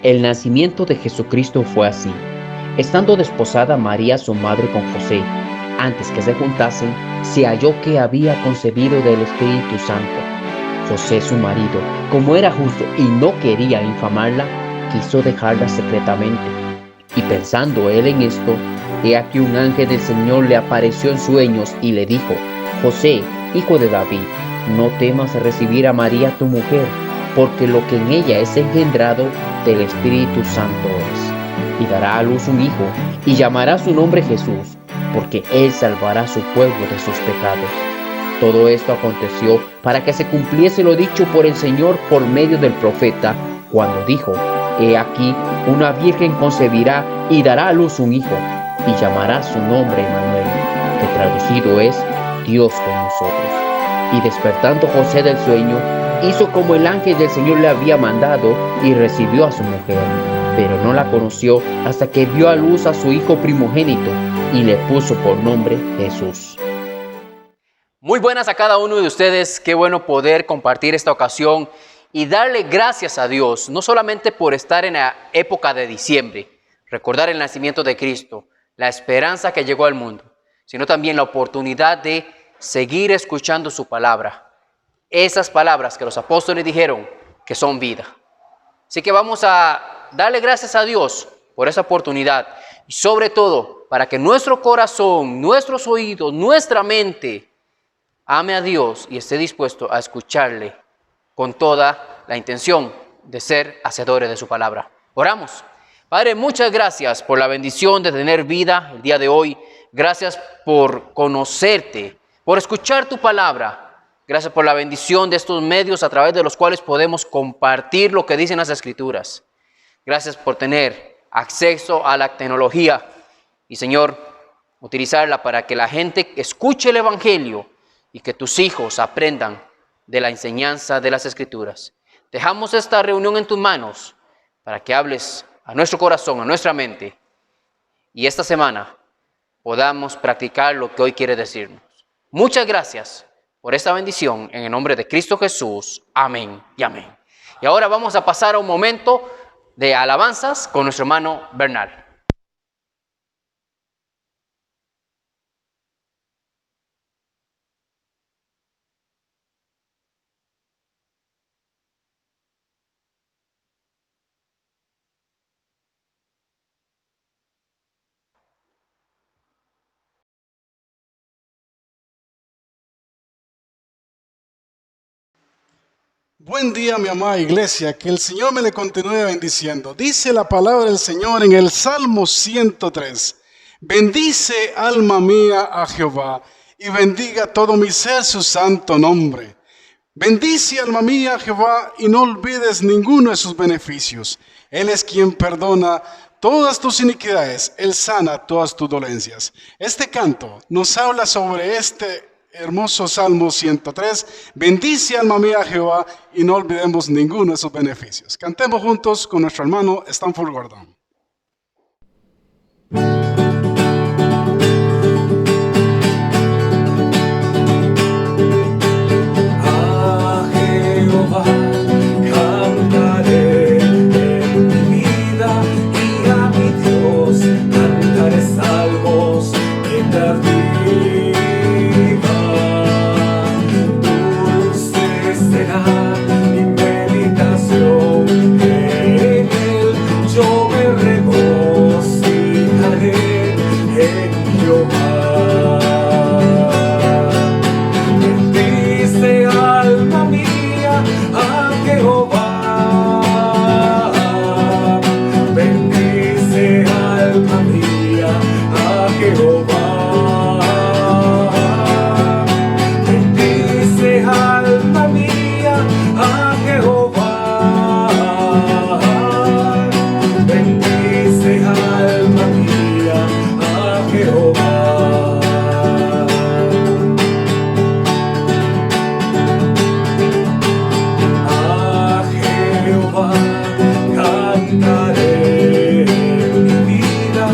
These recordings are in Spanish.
El nacimiento de Jesucristo fue así. Estando desposada María su madre con José, antes que se juntasen, se halló que había concebido del Espíritu Santo. José su marido, como era justo y no quería infamarla, quiso dejarla secretamente. Y pensando él en esto, he aquí un ángel del Señor le apareció en sueños y le dijo: José, hijo de David, no temas recibir a María tu mujer, porque lo que en ella es engendrado del Espíritu Santo es. Y dará a luz un hijo, y llamará su nombre Jesús, porque él salvará a su pueblo de sus pecados. Todo esto aconteció para que se cumpliese lo dicho por el Señor por medio del profeta, cuando dijo: He aquí, una virgen concebirá y dará a luz un hijo, y llamará su nombre Emmanuel, que traducido es Dios con nosotros. Y despertando José del sueño, hizo como el ángel del Señor le había mandado y recibió a su mujer, pero no la conoció hasta que dio a luz a su hijo primogénito y le puso por nombre Jesús. Muy buenas a cada uno de ustedes. Qué bueno poder compartir esta ocasión y darle gracias a Dios, no solamente por estar en la época de diciembre, recordar el nacimiento de Cristo, la esperanza que llegó al mundo, sino también la oportunidad de seguir escuchando su palabra. Esas palabras que los apóstoles dijeron que son vida. Así que vamos a darle gracias a Dios por esa oportunidad y sobre todo para que nuestro corazón, nuestros oídos, nuestra mente ame a Dios y esté dispuesto a escucharle con toda la intención de ser hacedores de su palabra. Oramos. Padre, muchas gracias por la bendición de tener vida el día de hoy. Gracias por conocerte, por escuchar tu palabra. Gracias por la bendición de estos medios a través de los cuales podemos compartir lo que dicen las Escrituras. Gracias por tener acceso a la tecnología y, Señor, utilizarla para que la gente escuche el Evangelio y que tus hijos aprendan de la enseñanza de las Escrituras. Dejamos esta reunión en tus manos para que hables a nuestro corazón, a nuestra mente, y esta semana podamos practicar lo que hoy quiere decirnos. Muchas gracias por esta bendición en el nombre de Cristo Jesús. Amén y amén. Y ahora vamos a pasar a un momento de alabanzas con nuestro hermano Bernal. Buen día, mi amada iglesia, que el Señor me le continúe bendiciendo. Dice la palabra del Señor en el Salmo 103. Bendice, alma mía, a Jehová, y bendiga todo mi ser su santo nombre. Bendice, alma mía, a Jehová, y no olvides ninguno de sus beneficios. Él es quien perdona todas tus iniquidades, Él sana todas tus dolencias. Este canto nos habla sobre este hermoso Salmo 103. Bendice, alma mía, a Jehová, y no olvidemos ninguno de sus beneficios. Cantemos juntos con nuestro hermano Stanford Gordon. A Jehová cantaré en mi vida, y a mi Dios cantaré salmos mientras viva. Mi meditación en él, yo me regocijaré en Jehová. Bendice, alma mía, a Jehová. Bendice, alma mía, a Jehová. Bendice, alma mía, a Jehová. Bendice, alma mía, a Jehová. A Jehová cantaré en mi vida,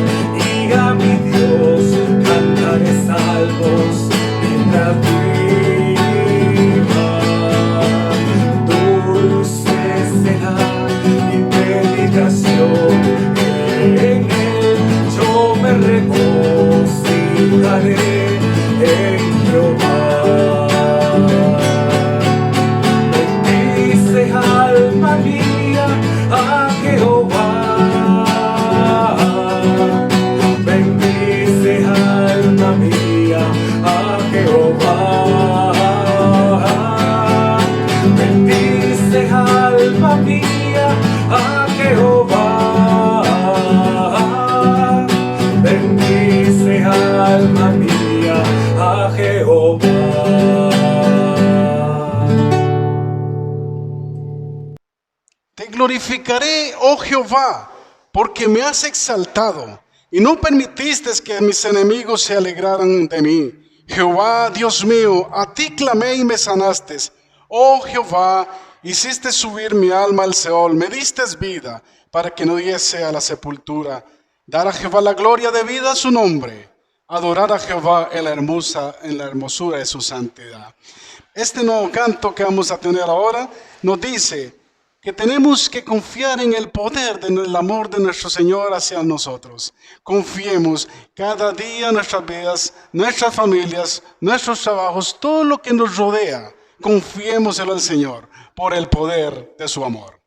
glorificaré, oh Jehová, porque me has exaltado y no permitiste que mis enemigos se alegraran de mí. Jehová, Dios mío, a ti clamé y me sanaste. Oh Jehová, hiciste subir mi alma al Seol, me diste vida para que no diese a la sepultura. Dar a Jehová la gloria debida a su nombre. Adorar a Jehová en la hermosura de su santidad. Este nuevo canto que vamos a tener ahora nos dice que tenemos que confiar en el poder del amor de nuestro Señor hacia nosotros. Confiemos cada día en nuestras vidas, nuestras familias, nuestros trabajos, todo lo que nos rodea. Confiémoselo al Señor por el poder de su amor.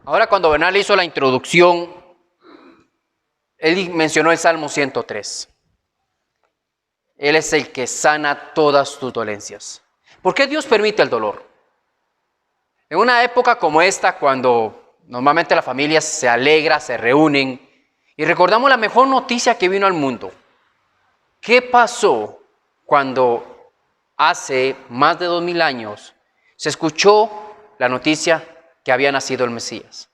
Ahora cuando Bernal hizo la introducción, él mencionó el Salmo 103. Él es el que sana todas tus dolencias. ¿Por qué Dios permite el dolor? En una época como esta, cuando normalmente las familias se alegran, se reúnen y recordamos la mejor noticia que vino al mundo. ¿Qué pasó cuando hace más de 2000 años se escuchó la noticia que había nacido el Mesías?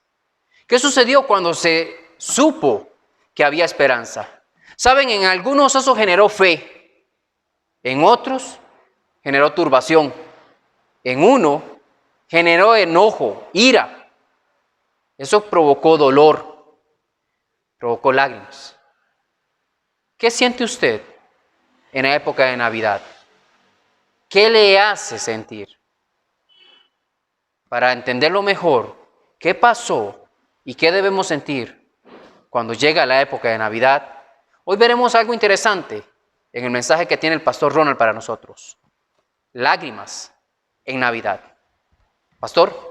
¿Qué sucedió cuando se supo que había esperanza? Saben, en algunos eso generó fe, en otros generó turbación, en uno generó enojo, ira. Eso provocó dolor, provocó lágrimas. ¿Qué siente usted en la época de Navidad? ¿Qué le hace sentir? Para entenderlo mejor, ¿qué pasó y qué debemos sentir cuando llega la época de Navidad? Hoy veremos algo interesante en el mensaje que tiene el pastor Ronald para nosotros. Lágrimas en Navidad. Pastor.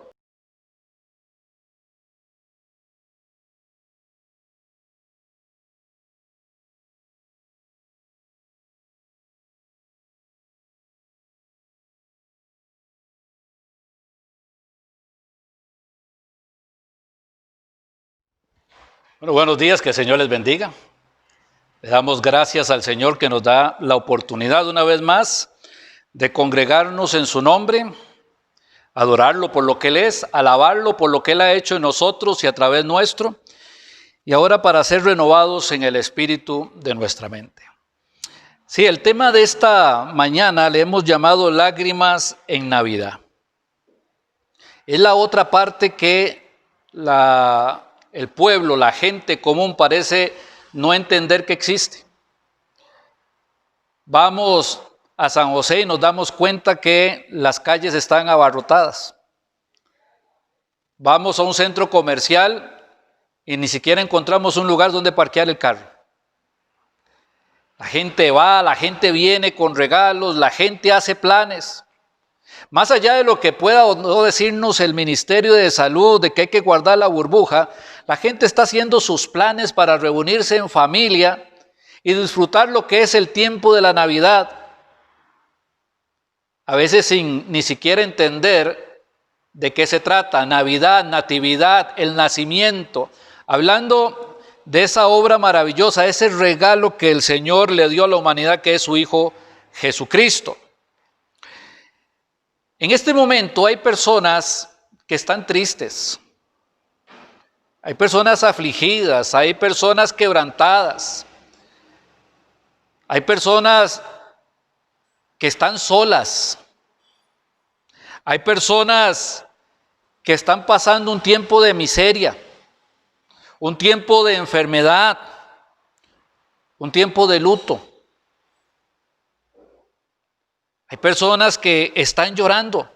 Bueno, buenos días, que el Señor les bendiga. Le damos gracias al Señor que nos da la oportunidad una vez más de congregarnos en su nombre, adorarlo por lo que Él es, alabarlo por lo que Él ha hecho en nosotros y a través nuestro, y ahora para ser renovados en el espíritu de nuestra mente. Sí, el tema de esta mañana le hemos llamado lágrimas en Navidad. Es la otra parte que el pueblo, la gente común parece no entender que existe. Vamos a San José y nos damos cuenta que las calles están abarrotadas. Vamos a un centro comercial y ni siquiera encontramos un lugar donde parquear el carro. La gente va, la gente viene con regalos, la gente hace planes. Más allá de lo que pueda o no decirnos el Ministerio de Salud, de que hay que guardar la burbuja, la gente está haciendo sus planes para reunirse en familia y disfrutar lo que es el tiempo de la Navidad. A veces sin ni siquiera entender de qué se trata, Navidad, natividad, el nacimiento, hablando de esa obra maravillosa, ese regalo que el Señor le dio a la humanidad, que es su Hijo Jesucristo. En este momento hay personas que están tristes, hay personas afligidas, hay personas quebrantadas, hay personas que están solas, hay personas que están pasando un tiempo de miseria, un tiempo de enfermedad, un tiempo de luto. Hay personas que están llorando.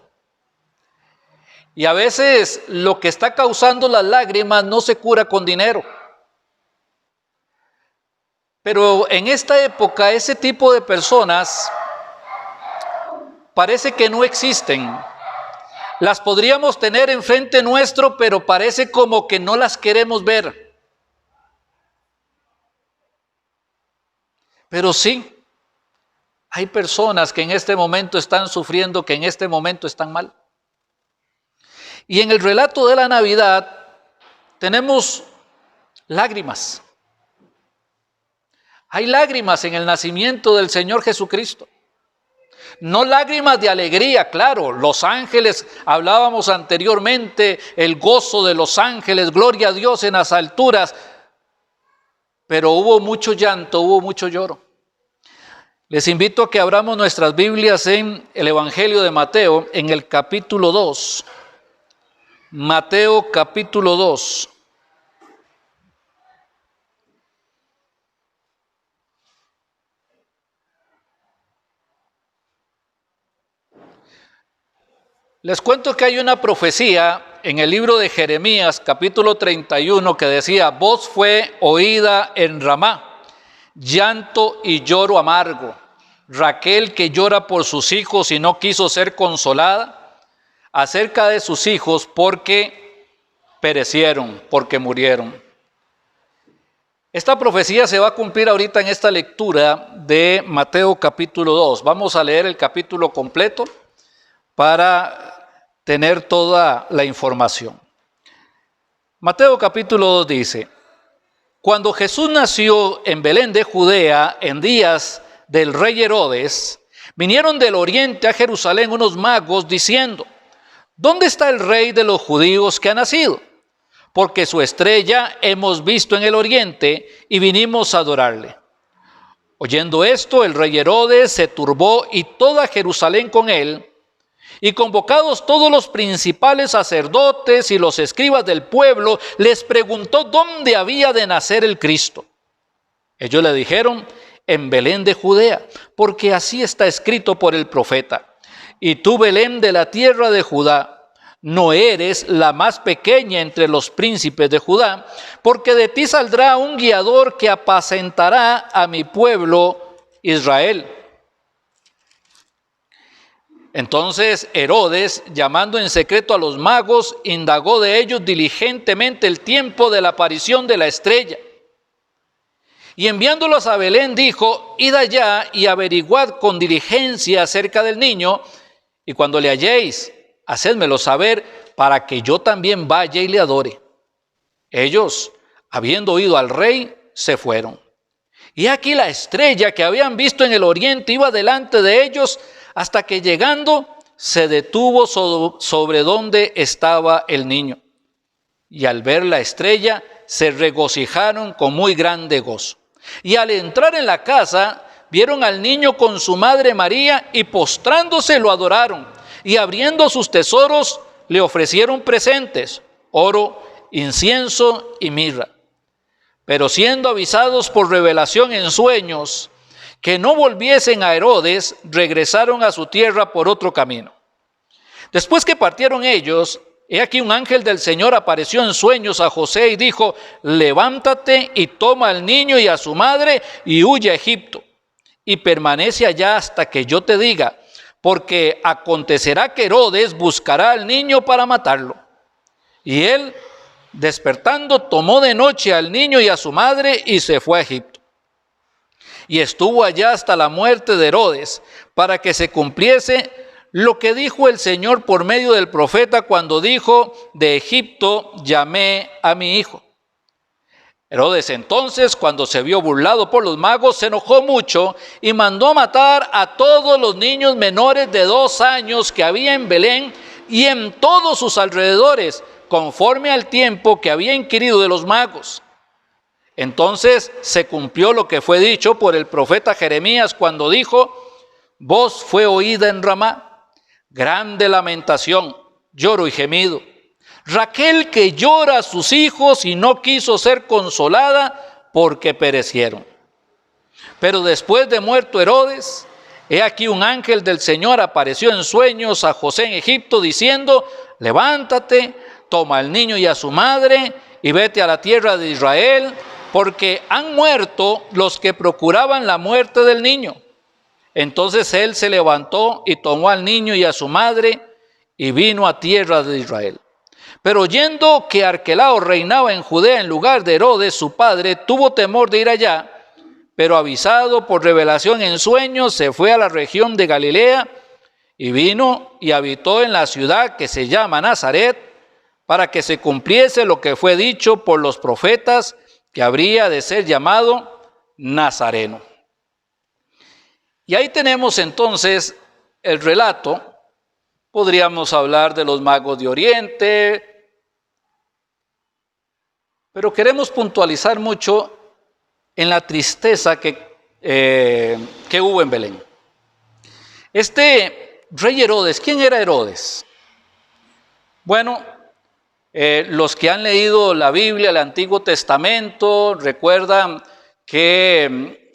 Y a veces lo que está causando las lágrimas no se cura con dinero. Pero en esta época ese tipo de personas parece que no existen. Las podríamos tener enfrente nuestro, pero parece como que no las queremos ver. Pero sí, hay personas que en este momento están sufriendo, que en este momento están mal. Y en el relato de la Navidad tenemos lágrimas. Hay lágrimas en el nacimiento del Señor Jesucristo. No lágrimas de alegría, claro, los ángeles, hablábamos anteriormente, el gozo de los ángeles, gloria a Dios en las alturas, pero hubo mucho llanto, hubo mucho lloro. Les invito a que abramos nuestras Biblias en el Evangelio de Mateo, en el capítulo 2. Mateo capítulo 2. Les cuento que hay una profecía en el libro de Jeremías, capítulo 31, que decía: voz fue oída en Ramá, llanto y lloro amargo. Raquel, que llora por sus hijos y no quiso ser consolada acerca de sus hijos, porque perecieron porque murieron. Esta profecía se va a cumplir ahorita en esta lectura de Mateo capítulo 2. Vamos a leer el capítulo completo para tener toda la información. Mateo capítulo 2 dice: Cuando Jesús nació en Belén de Judea, en días del rey Herodes, vinieron del oriente a Jerusalén unos magos diciendo: ¿Dónde está el rey de los judíos que ha nacido? Porque su estrella hemos visto en el oriente y vinimos a adorarle. Oyendo esto, el rey Herodes se turbó y toda Jerusalén con él, y convocados todos los principales sacerdotes y los escribas del pueblo, les preguntó dónde había de nacer el Cristo. Ellos le dijeron: en Belén de Judea, porque así está escrito por el profeta: y tú, Belén de la tierra de Judá, no eres la más pequeña entre los príncipes de Judá, porque de ti saldrá un guiador que apacentará a mi pueblo Israel. Entonces Herodes, llamando en secreto a los magos, indagó de ellos diligentemente el tiempo de la aparición de la estrella. Y enviándolos a Belén dijo: id allá y averiguad con diligencia acerca del niño, y cuando le halléis, hacedmelo saber, para que yo también vaya y le adore. Ellos, habiendo oído al rey, se fueron. Y aquí la estrella que habían visto en el oriente iba delante de ellos, hasta que llegando se detuvo sobre donde estaba el niño. Y al ver la estrella se regocijaron con muy grande gozo. Y al entrar en la casa vieron al niño con su madre María, y postrándose lo adoraron. Y abriendo sus tesoros le ofrecieron presentes: oro, incienso y mirra. Pero siendo avisados por revelación en sueños que no volviesen a Herodes, regresaron a su tierra por otro camino. Después que partieron ellos, he aquí un ángel del Señor apareció en sueños a José y dijo: levántate y toma al niño y a su madre y huye a Egipto, y permanece allá hasta que yo te diga, porque acontecerá que Herodes buscará al niño para matarlo. Y él, despertando, tomó de noche al niño y a su madre y se fue a Egipto. Y estuvo allá hasta la muerte de Herodes, para que se cumpliese lo que dijo el Señor por medio del profeta, cuando dijo: de Egipto llamé a mi hijo. Herodes entonces, cuando se vio burlado por los magos, se enojó mucho y mandó matar a todos los niños menores de 2 años que había en Belén y en todos sus alrededores, conforme al tiempo que había inquirido de los magos. Entonces se cumplió lo que fue dicho por el profeta Jeremías, cuando dijo: voz fue oída en Ramá, grande lamentación, lloro y gemido. Raquel que llora a sus hijos y no quiso ser consolada porque perecieron. Pero después de muerto Herodes, he aquí un ángel del Señor apareció en sueños a José en Egipto diciendo: levántate, toma al niño y a su madre y vete a la tierra de Israel, porque han muerto los que procuraban la muerte del niño. Entonces él se levantó y tomó al niño y a su madre y vino a tierra de Israel. Pero oyendo que Arquelao reinaba en Judea en lugar de Herodes su padre, tuvo temor de ir allá, pero avisado por revelación en sueños, se fue a la región de Galilea y vino y habitó en la ciudad que se llama Nazaret, para que se cumpliese lo que fue dicho por los profetas, que habría de ser llamado Nazareno. Y ahí tenemos entonces el relato. Podríamos hablar de los magos de Oriente, pero queremos puntualizar mucho en la tristeza que hubo en Belén. Este rey Herodes, ¿quién era Herodes? Bueno, los que han leído la Biblia, el Antiguo Testamento, recuerdan que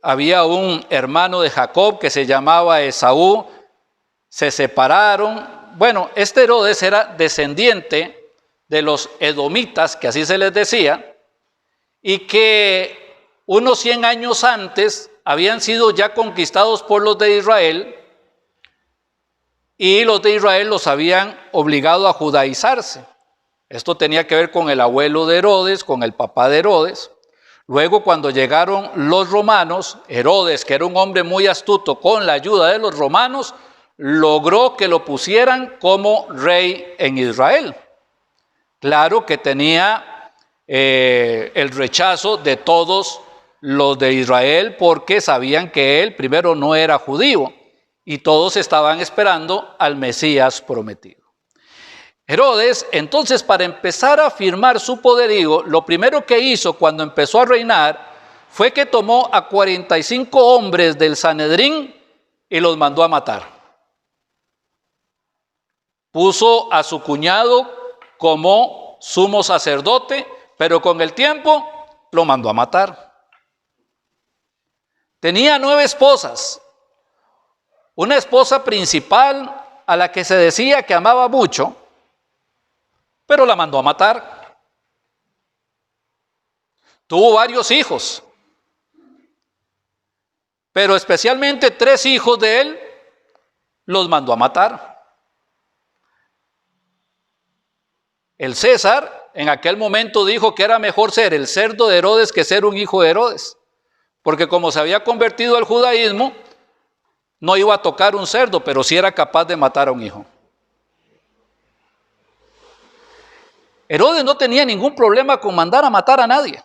había un hermano de Jacob que se llamaba Esaú. Se separaron. Bueno, este Herodes era descendiente de los edomitas, que así se les decía, y que unos 100 años antes habían sido ya conquistados por los de Israel, y los de Israel los habían obligado a judaizarse. Esto tenía que ver con el abuelo de Herodes, con el papá de Herodes. Luego, cuando llegaron los romanos, Herodes, que era un hombre muy astuto, con la ayuda de los romanos, logró que lo pusieran como rey en Israel. Claro que tenía el rechazo de todos los de Israel, porque sabían que él primero no era judío y todos estaban esperando al Mesías prometido. Herodes, entonces, para empezar a afirmar su poderío, lo primero que hizo cuando empezó a reinar fue que tomó a 45 hombres del Sanedrín y los mandó a matar. Puso a su cuñado como sumo sacerdote, pero con el tiempo lo mandó a matar. Tenía 9 esposas. Una esposa principal a la que se decía que amaba mucho, pero la mandó a matar. Tuvo varios hijos, pero especialmente 3 hijos de él los mandó a matar. El César en aquel momento dijo que era mejor ser el cerdo de Herodes que ser un hijo de Herodes, porque como se había convertido al judaísmo, no iba a tocar un cerdo, pero sí era capaz de matar a un hijo. Herodes no tenía ningún problema con mandar a matar a nadie.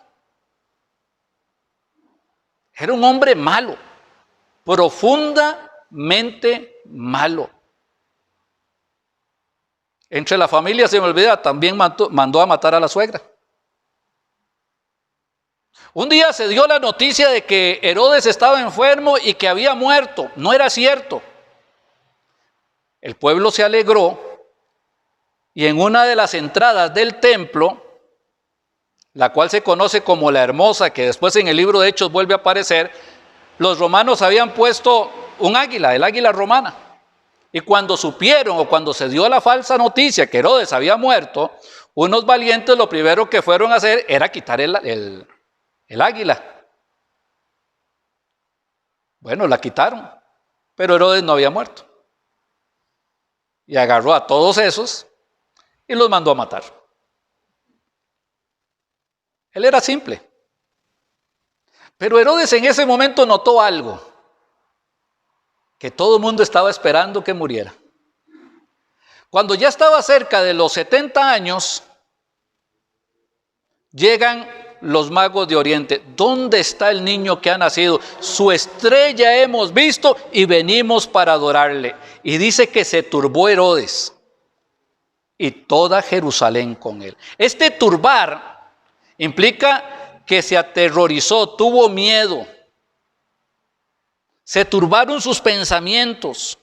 Era un hombre malo, profundamente malo. Entre la familia, se me olvida, también mandó a matar a la suegra. Un día se dio la noticia de que Herodes estaba enfermo y que había muerto. No era cierto. El pueblo se alegró y en una de las entradas del templo, la cual se conoce como la Hermosa, que después en el libro de Hechos vuelve a aparecer, los romanos habían puesto un águila, el águila romana. Y cuando supieron o cuando se dio la falsa noticia que Herodes había muerto, unos valientes lo primero que fueron a hacer era quitar el águila. Bueno, la quitaron, pero Herodes no había muerto. Y agarró a todos esos y los mandó a matar. Él era simple. Pero Herodes en ese momento notó algo, que todo el mundo estaba esperando que muriera. Cuando ya estaba cerca de los 70 años, llegan los magos de Oriente. ¿Dónde está el niño que ha nacido? Su estrella hemos visto y venimos para adorarle. Y dice que se turbó Herodes y toda Jerusalén con él. Este turbar implica que se aterrorizó, tuvo miedo. Se turbaron sus pensamientos.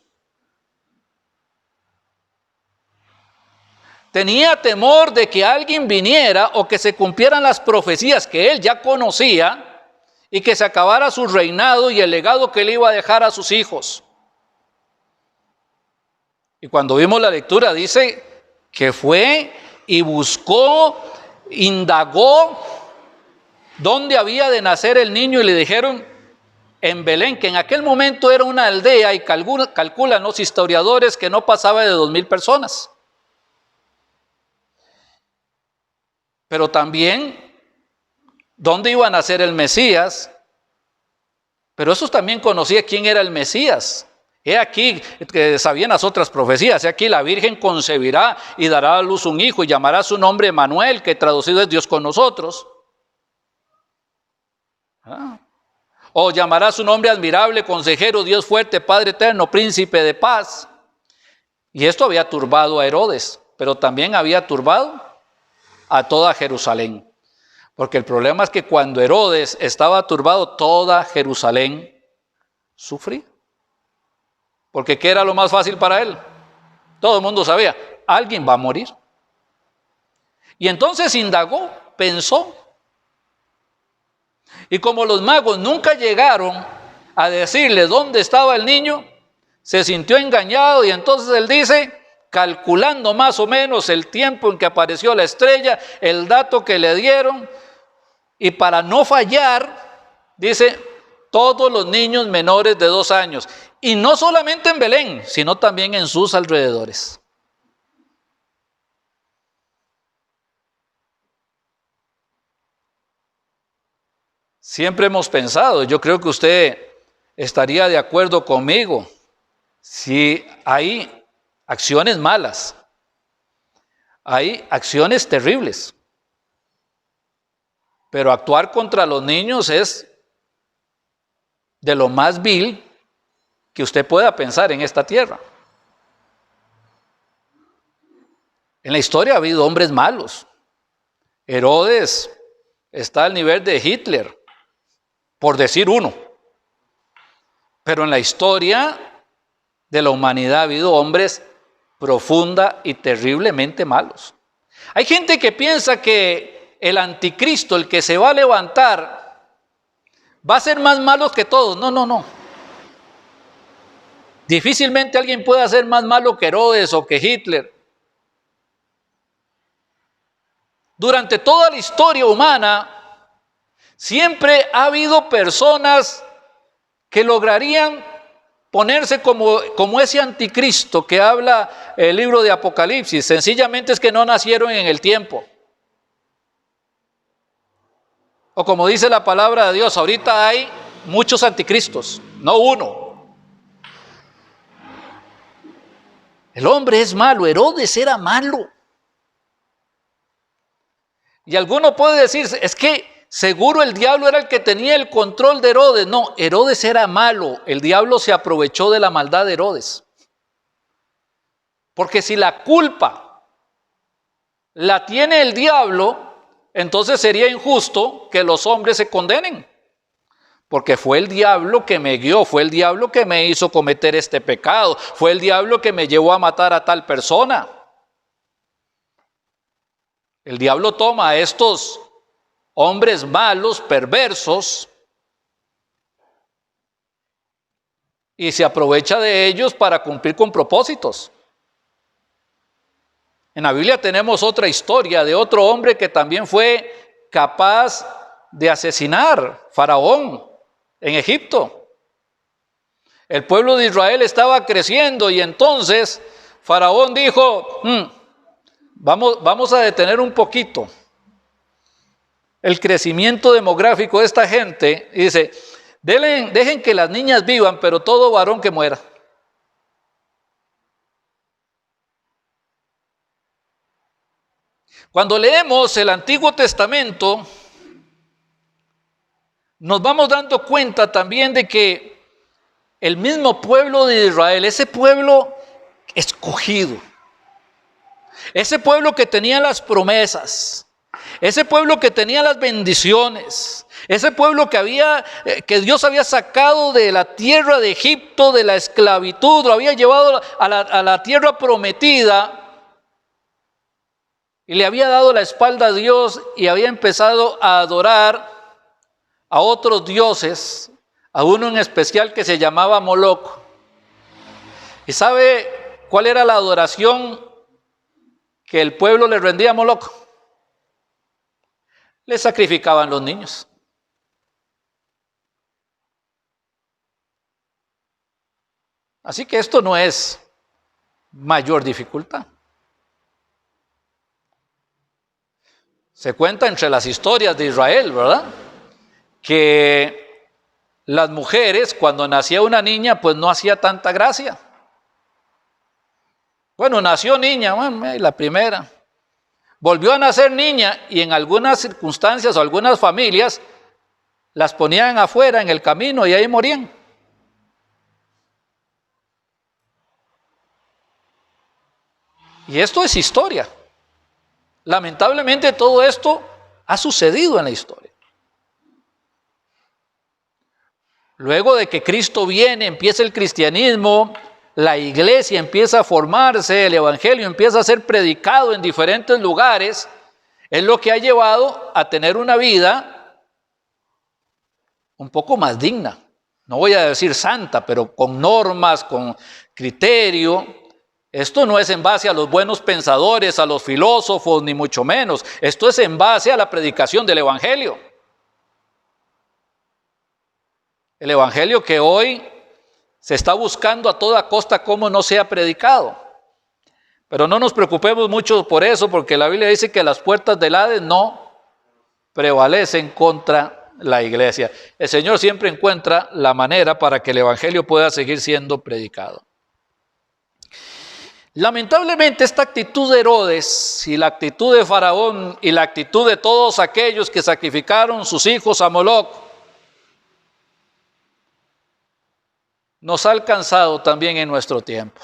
Tenía temor de que alguien viniera o que se cumplieran las profecías que él ya conocía y que se acabara su reinado y el legado que le iba a dejar a sus hijos. Y cuando vimos la lectura dice que fue y buscó, indagó dónde había de nacer el niño y le dijeron en Belén, que en aquel momento era una aldea y calculan los historiadores que no pasaba de 2,000 personas. Pero también, ¿dónde iba a nacer el Mesías? Pero esos también conocía quién era el Mesías. He aquí, que sabían las otras profecías, he aquí la Virgen concebirá y dará a luz un hijo y llamará su nombre Emmanuel, que traducido es Dios con nosotros. O llamará su nombre admirable, consejero, Dios fuerte, Padre eterno, príncipe de paz. Y esto había turbado a Herodes, pero también había turbado a toda Jerusalén. Porque el problema es que cuando Herodes estaba turbado, toda Jerusalén sufría. Porque ¿qué era lo más fácil para él? Todo el mundo sabía, alguien va a morir. Y entonces indagó, pensó. Y como los magos nunca llegaron a decirle dónde estaba el niño, se sintió engañado y entonces él dice, calculando más o menos el tiempo en que apareció la estrella, el dato que le dieron, y para no fallar, dice, todos los niños menores de 2 años. Y no solamente en Belén, sino también en sus alrededores. siempre hemos pensado, yo creo que usted estaría de acuerdo conmigo, si hay acciones malas, hay acciones terribles, pero actuar contra los niños es de lo más vil que usted pueda pensar en esta tierra. En la historia ha habido hombres malos. Herodes está al nivel de Hitler, por decir uno. Pero en la historia de la humanidad ha habido hombres profunda y terriblemente malos. Hay gente que piensa que el anticristo, el que se va a levantar, va a ser más malo que todos. No. Difícilmente alguien pueda ser más malo que Herodes o que Hitler. Durante toda la historia humana, siempre ha habido personas que lograrían ponerse como ese anticristo que habla el libro de Apocalipsis. Sencillamente es que no nacieron en el tiempo. O como dice la palabra de Dios, ahorita hay muchos anticristos, no uno. El hombre es malo, Herodes era malo. Y alguno puede decir, es que seguro el diablo era el que tenía el control de Herodes. No, Herodes era malo, el diablo se aprovechó de la maldad de Herodes. Porque si la culpa la tiene el diablo, entonces sería injusto que los hombres se condenen. Porque fue el diablo que me guió, fue el diablo que me hizo cometer este pecado, fue el diablo que me llevó a matar a tal persona. El diablo toma a estos hombres malos, perversos, y se aprovecha de ellos para cumplir con propósitos. En la Biblia tenemos otra historia de otro hombre que también fue capaz de asesinar Faraón en Egipto. El pueblo de Israel estaba creciendo y entonces Faraón dijo, vamos a detener un poquito el crecimiento demográfico de esta gente. Y dice, dejen que las niñas vivan, pero todo varón que muera. Cuando leemos el Antiguo Testamento, nos vamos dando cuenta también de que el mismo pueblo de Israel, ese pueblo escogido, ese pueblo que tenía las promesas, ese pueblo que tenía las bendiciones, ese pueblo que Dios había sacado de la tierra de Egipto, de la esclavitud, lo había llevado a la tierra prometida y le había dado la espalda a Dios y había empezado a adorar a otros dioses, a uno en especial que se llamaba Moloc. ¿Y sabe cuál era la adoración que el pueblo le rendía a Moloc? Le sacrificaban los niños. Así que esto no es mayor dificultad. Se cuenta entre las historias de Israel, ¿verdad?, que las mujeres, cuando nacía una niña, pues no hacía tanta gracia. Bueno, nació niña, la primera. Volvió a nacer niña y en algunas circunstancias o algunas familias las ponían afuera en el camino y ahí morían. Y esto es historia. Lamentablemente todo esto ha sucedido en la historia. Luego de que Cristo viene, empieza el cristianismo, la iglesia empieza a formarse, el evangelio empieza a ser predicado en diferentes lugares, es lo que ha llevado a tener una vida un poco más digna. No voy a decir santa, pero con normas, con criterio. Esto no es en base a los buenos pensadores, a los filósofos, ni mucho menos. Esto es en base a la predicación del evangelio. El evangelio que hoy se está buscando a toda costa cómo no sea predicado. Pero no nos preocupemos mucho por eso, porque la Biblia dice que las puertas del Hades no prevalecen contra la iglesia. El Señor siempre encuentra la manera para que el evangelio pueda seguir siendo predicado. Lamentablemente esta actitud de Herodes y la actitud de Faraón y la actitud de todos aquellos que sacrificaron sus hijos a Moloc nos ha alcanzado también en nuestro tiempo.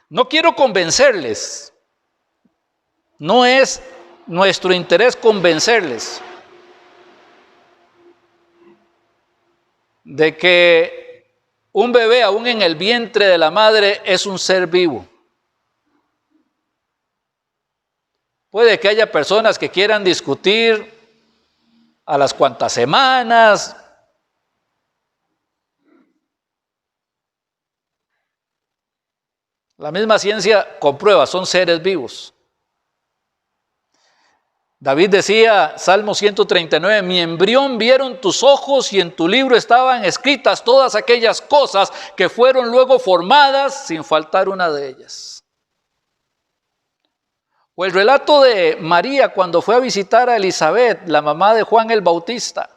No quiero convencerles, no es nuestro interés convencerles de que un bebé aún en el vientre de la madre es un ser vivo. Puede que haya personas que quieran discutir a las cuantas semanas. La misma ciencia comprueba, son seres vivos. David decía, Salmo 139, mi embrión vieron tus ojos y en tu libro estaban escritas todas aquellas cosas que fueron luego formadas sin faltar una de ellas. O el relato de María cuando fue a visitar a Elizabeth, la mamá de Juan el Bautista.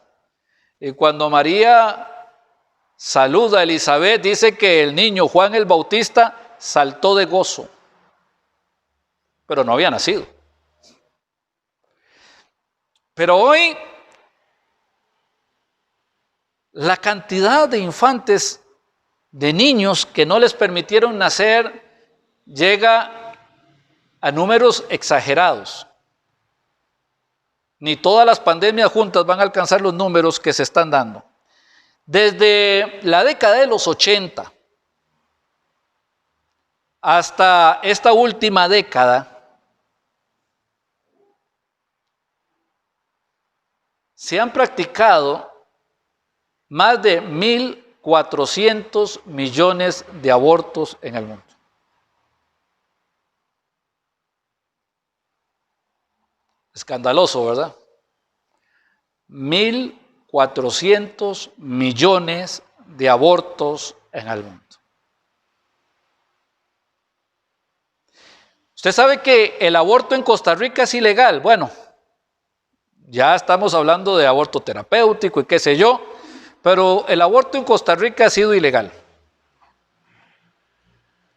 Y cuando María saluda a Elizabeth, dice que el niño Juan el Bautista saltó de gozo, pero no había nacido. Pero hoy la cantidad de infantes, de niños que no les permitieron nacer, llega a números exagerados. Ni todas las pandemias juntas van a alcanzar los números que se están dando. Desde la década de los 80 hasta esta última década, se han practicado más de 1.400 millones de abortos en el mundo. Escandaloso, ¿verdad? 1.400 millones de abortos en el mundo. Usted sabe que el aborto en Costa Rica es ilegal. Bueno, ya estamos hablando de aborto terapéutico y qué sé yo, pero el aborto en Costa Rica ha sido ilegal.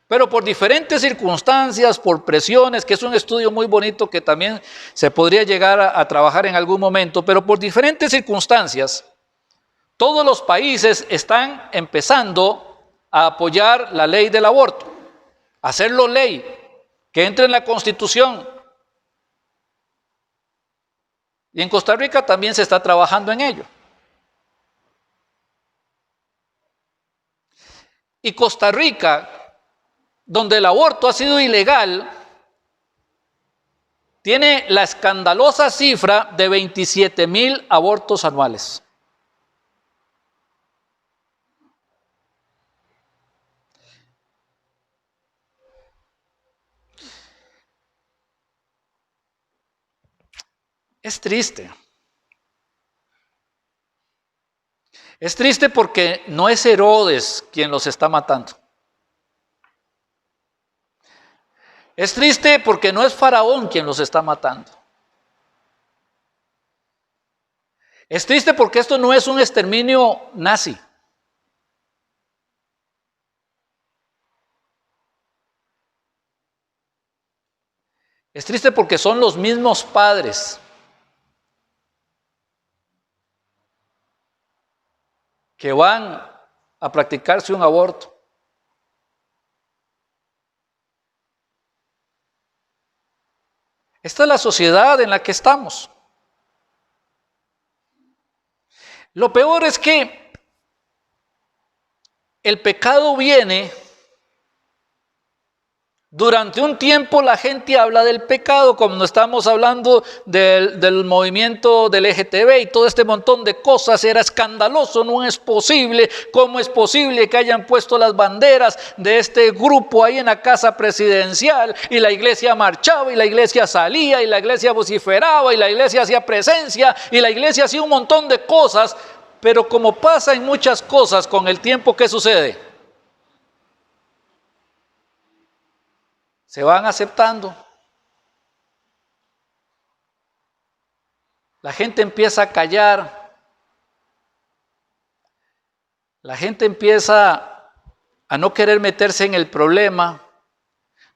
Pero por diferentes circunstancias, por presiones, que es un estudio muy bonito que también se podría llegar a trabajar en algún momento, pero por diferentes circunstancias, todos los países están empezando a apoyar la ley del aborto, hacerlo ley, que entre en la Constitución. Y en Costa Rica también se está trabajando en ello. Y Costa Rica, donde el aborto ha sido ilegal, tiene la escandalosa cifra de 27,000 abortos anuales. Es triste. Es triste porque no es Herodes quien los está matando. Es triste porque no es Faraón quien los está matando. Es triste porque esto no es un exterminio nazi. Es triste porque son los mismos padres que van a practicarse un aborto. Esta es la sociedad en la que estamos. Lo peor es que el pecado viene. Durante un tiempo la gente habla del pecado, como no estamos hablando del movimiento del LGTB y todo este montón de cosas, era escandaloso, no es posible, ¿cómo es posible que hayan puesto las banderas de este grupo ahí en la casa presidencial? Y la iglesia marchaba, y la iglesia salía, y la iglesia vociferaba, y la iglesia hacía presencia, y la iglesia hacía un montón de cosas, pero como pasa en muchas cosas con el tiempo, ¿qué sucede? Se van aceptando. la gente empieza a callar, la gente empieza a no querer meterse en el problema.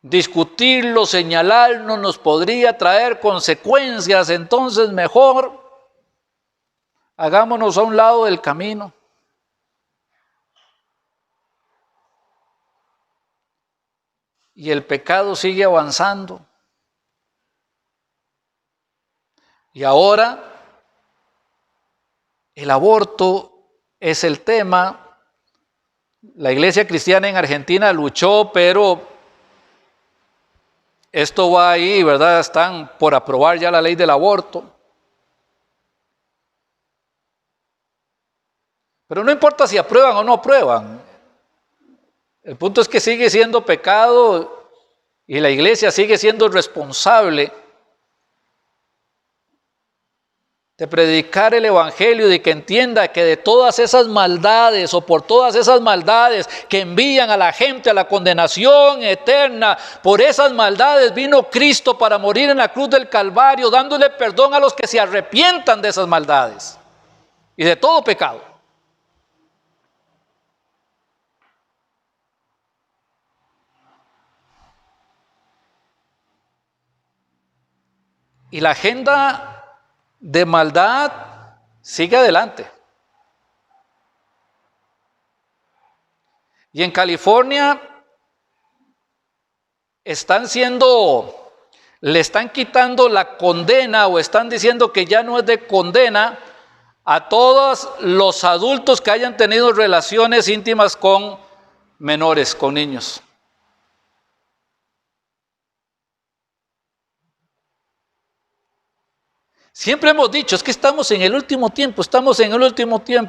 Discutirlo, señalarlo nos podría traer consecuencias, entonces mejor hagámonos a un lado del camino. Y el pecado sigue avanzando. Y ahora el aborto es el tema. La Iglesia Cristiana en Argentina luchó, pero esto va ahí, ¿verdad? Están por aprobar ya la ley del aborto. Pero no importa si aprueban o no aprueban. El punto es que sigue siendo pecado y la iglesia sigue siendo responsable de predicar el evangelio, de que entienda que de todas esas maldades o por todas esas maldades que envían a la gente a la condenación eterna, por esas maldades vino Cristo para morir en la cruz del Calvario, dándole perdón a los que se arrepientan de esas maldades y de todo pecado. Y la agenda de maldad sigue adelante. Y en California le están quitando la condena o están diciendo que ya no es de condena a todos los adultos que hayan tenido relaciones íntimas con menores, con niños. Siempre hemos dicho, es que estamos en el último tiempo,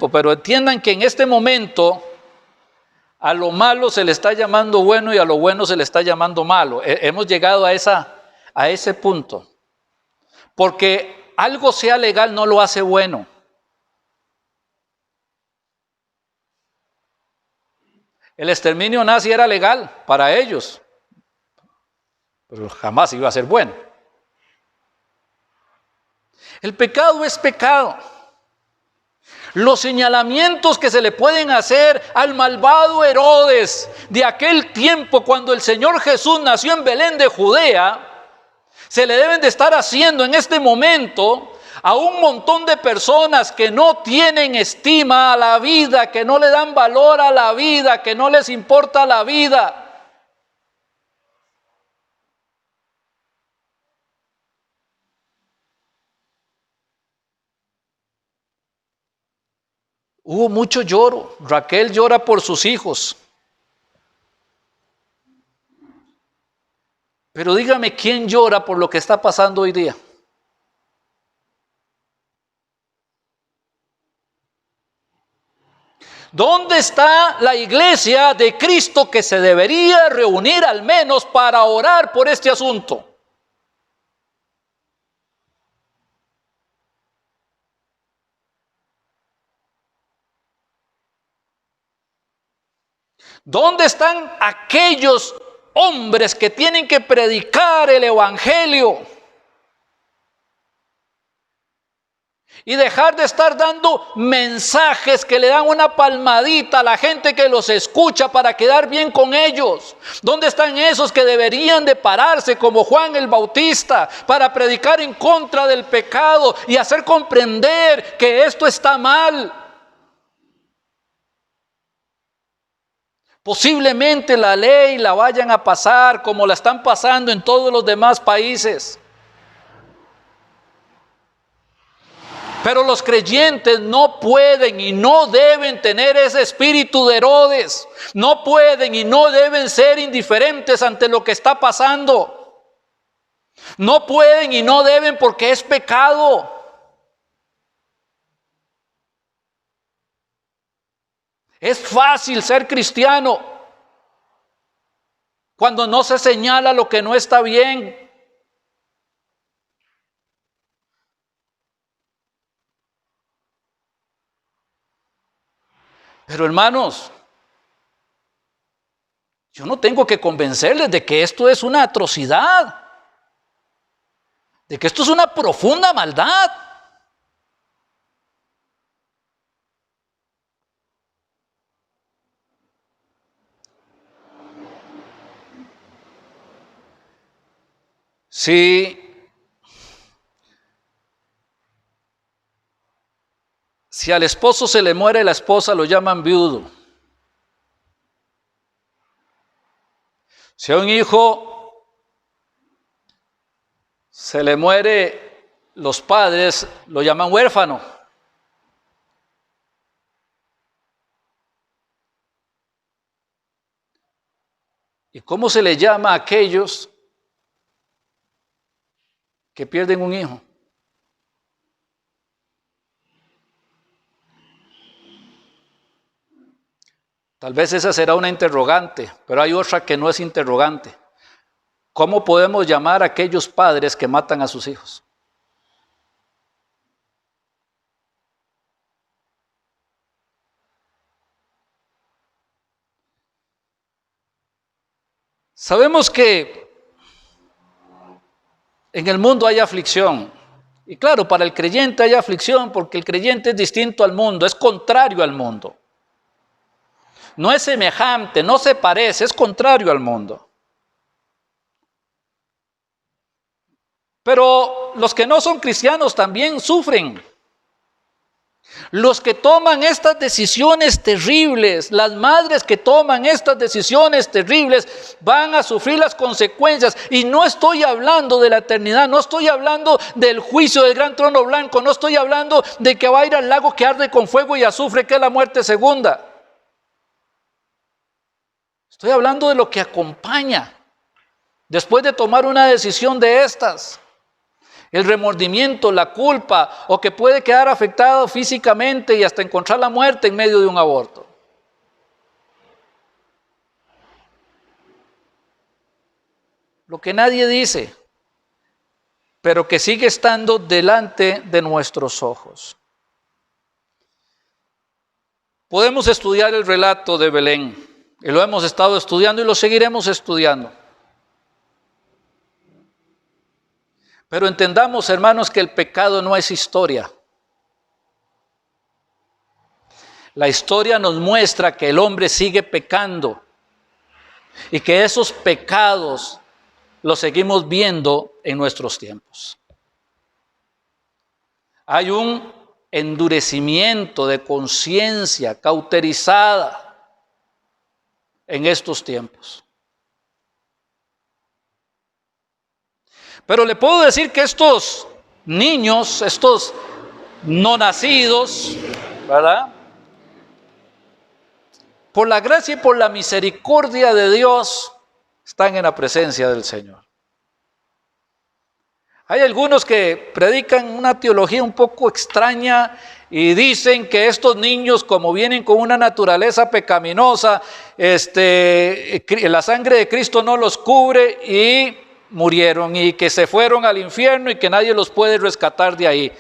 pero entiendan que en este momento a lo malo se le está llamando bueno y a lo bueno se le está llamando malo. Hemos llegado a ese punto. Porque algo sea legal no lo hace bueno. El exterminio nazi era legal para ellos, pero jamás iba a ser bueno. El pecado es pecado. Los señalamientos que se le pueden hacer al malvado Herodes de aquel tiempo cuando el Señor Jesús nació en Belén de Judea, se le deben de estar haciendo en este momento a un montón de personas que no tienen estima a la vida, que no le dan valor a la vida, que no les importa la vida. Hubo mucho lloro. Raquel llora por sus hijos. Pero dígame, ¿quién llora por lo que está pasando hoy día? ¿Dónde está la iglesia de Cristo que se debería reunir al menos para orar por este asunto? ¿Dónde están aquellos hombres que tienen que predicar el evangelio? Y dejar de estar dando mensajes que le dan una palmadita a la gente que los escucha para quedar bien con ellos. ¿Dónde están esos que deberían de pararse como Juan el Bautista para predicar en contra del pecado y hacer comprender que esto está mal? Posiblemente la ley la vayan a pasar como la están pasando en todos los demás países. Pero los creyentes no pueden y no deben tener ese espíritu de Herodes. No pueden y no deben ser indiferentes ante lo que está pasando. No pueden y no deben porque es pecado. Es fácil ser cristiano cuando no se señala lo que no está bien. Pero hermanos, yo no tengo que convencerles de que esto es una atrocidad, de que esto es una profunda maldad. Si al esposo se le muere la esposa, lo llaman viudo. Si a un hijo se le muere los padres, lo llaman huérfano. ¿Y cómo se le llama a aquellos que pierden un hijo? Tal vez esa será una interrogante, pero hay otra que no es interrogante. ¿Cómo podemos llamar a aquellos padres que matan a sus hijos? Sabemos que en el mundo hay aflicción. Y claro, para el creyente hay aflicción porque el creyente es distinto al mundo, es contrario al mundo. No es semejante, no se parece, es contrario al mundo. Pero los que no son cristianos también sufren. Los que toman estas decisiones terribles, las madres que toman estas decisiones terribles, van a sufrir las consecuencias. Y no estoy hablando de la eternidad, no estoy hablando del juicio del gran trono blanco, no estoy hablando de que va a ir al lago que arde con fuego y azufre, que es la muerte segunda. Estoy hablando de lo que acompaña después de tomar una decisión de estas. El remordimiento, la culpa, o que puede quedar afectado físicamente y hasta encontrar la muerte en medio de un aborto. Lo que nadie dice, pero que sigue estando delante de nuestros ojos. Podemos estudiar el relato de Belén. Y lo hemos estado estudiando y lo seguiremos estudiando. Pero entendamos, hermanos, que el pecado no es historia. La historia nos muestra que el hombre sigue pecando y que esos pecados los seguimos viendo en nuestros tiempos. Hay un endurecimiento de conciencia cauterizada en estos tiempos. Pero le puedo decir que estos niños, estos no nacidos, ¿verdad? Por la gracia y por la misericordia de Dios, están en la presencia del Señor. Hay algunos que predican una teología un poco extraña y dicen que estos niños, como vienen con una naturaleza pecaminosa, la sangre de Cristo no los cubre y murieron, y que se fueron al infierno y que nadie los puede rescatar de ahí.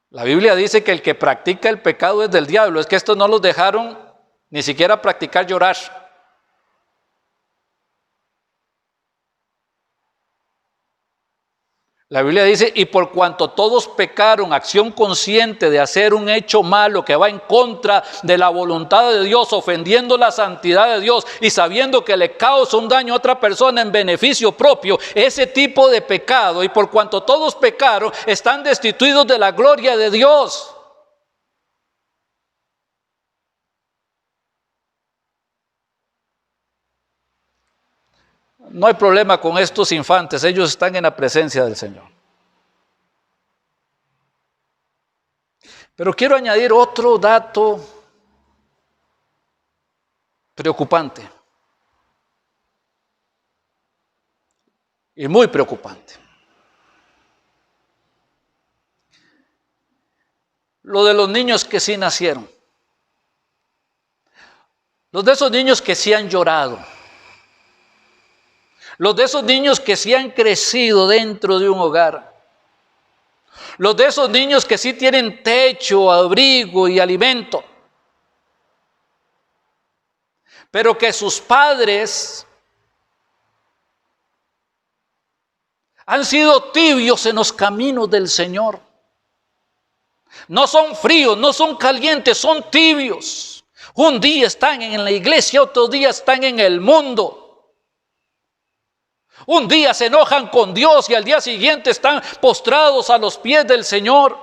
La Biblia dice que el que practica el pecado es del diablo. Es que estos no los dejaron ni siquiera practicar llorar. La Biblia dice, y por cuanto todos pecaron, acción consciente de hacer un hecho malo que va en contra de la voluntad de Dios, ofendiendo la santidad de Dios y sabiendo que le causa un daño a otra persona en beneficio propio, ese tipo de pecado, y por cuanto todos pecaron, están destituidos de la gloria de Dios. No hay problema con estos infantes, ellos están en la presencia del Señor. Pero quiero añadir otro dato preocupante y muy preocupante. Lo de los niños que sí nacieron, los de esos niños que sí han llorado, los de esos niños que sí han crecido dentro de un hogar, los de esos niños que sí tienen techo, abrigo y alimento, pero que sus padres han sido tibios en los caminos del Señor. No son fríos, no son calientes, son tibios. Un día están en la iglesia, otro día están en el mundo. Un día se enojan con Dios y al día siguiente están postrados a los pies del Señor.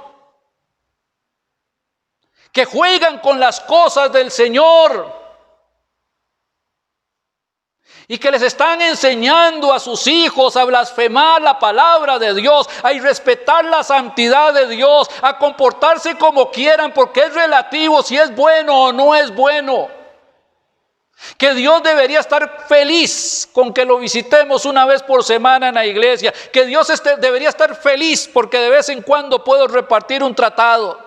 Que juegan con las cosas del Señor. Y que les están enseñando a sus hijos a blasfemar la palabra de Dios, a irrespetar la santidad de Dios, a comportarse como quieran, porque es relativo si es bueno o no es bueno. Que Dios debería estar feliz con que lo visitemos una vez por semana en la iglesia. Que Dios debería estar feliz porque de vez en cuando puedo repartir un tratado.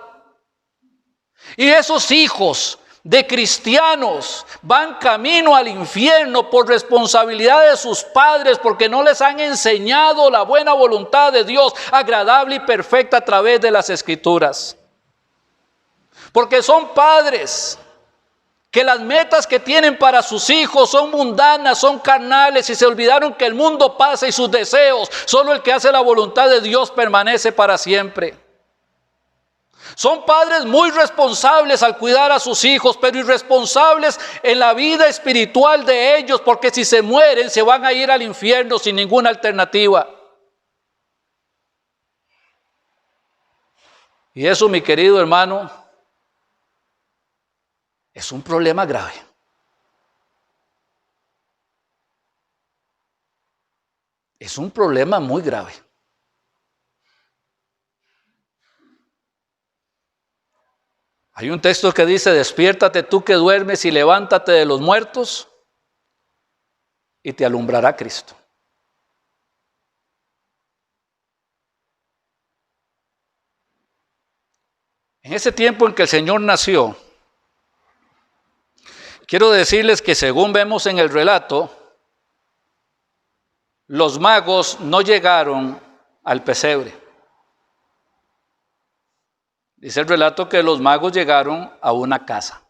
Y esos hijos de cristianos van camino al infierno por responsabilidad de sus padres, porque no les han enseñado la buena voluntad de Dios, agradable y perfecta a través de las Escrituras. Porque son padres que las metas que tienen para sus hijos son mundanas, son carnales, y se olvidaron que el mundo pasa y sus deseos, solo el que hace la voluntad de Dios permanece para siempre. Son padres muy responsables al cuidar a sus hijos, pero irresponsables en la vida espiritual de ellos, porque si se mueren se van a ir al infierno sin ninguna alternativa. Y eso, mi querido hermano, es un problema grave. Es un problema muy grave. Hay un texto que dice: despiértate tú que duermes y levántate de los muertos y te alumbrará Cristo. En ese tiempo en que el Señor nació, quiero decirles que según vemos en el relato, los magos no llegaron al pesebre. Dice el relato que los magos llegaron a una casa.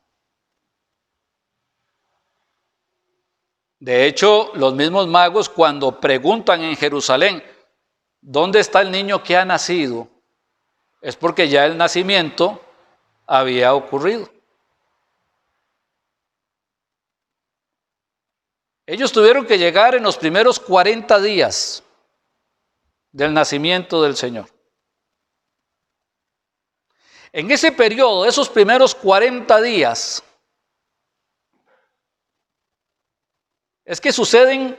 De hecho, los mismos magos, cuando preguntan en Jerusalén, ¿dónde está el niño que ha nacido?, es porque ya el nacimiento había ocurrido. Ellos tuvieron que llegar en los primeros 40 días del nacimiento del Señor. En ese periodo, esos primeros 40 días, es que suceden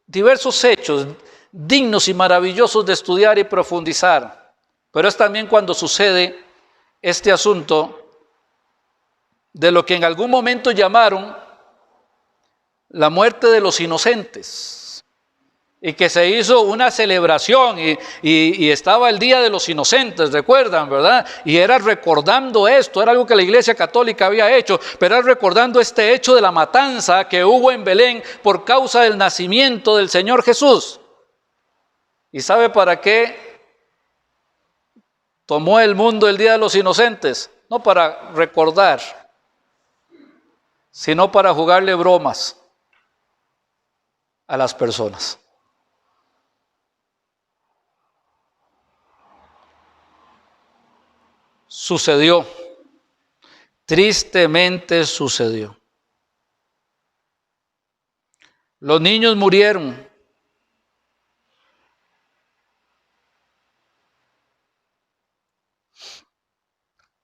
diversos hechos dignos y maravillosos de estudiar y profundizar. Pero es también cuando sucede este asunto de lo que en algún momento llamaron la muerte de los inocentes. Y que se hizo una celebración y estaba el Día de los Inocentes, recuerdan, ¿verdad? Y era recordando esto, era algo que la Iglesia Católica había hecho, pero era recordando este hecho de la matanza que hubo en Belén por causa del nacimiento del Señor Jesús. ¿Y sabe para qué tomó el mundo el Día de los Inocentes? No para recordar, sino para jugarle bromas a las personas. Sucedió, tristemente sucedió. Los niños murieron.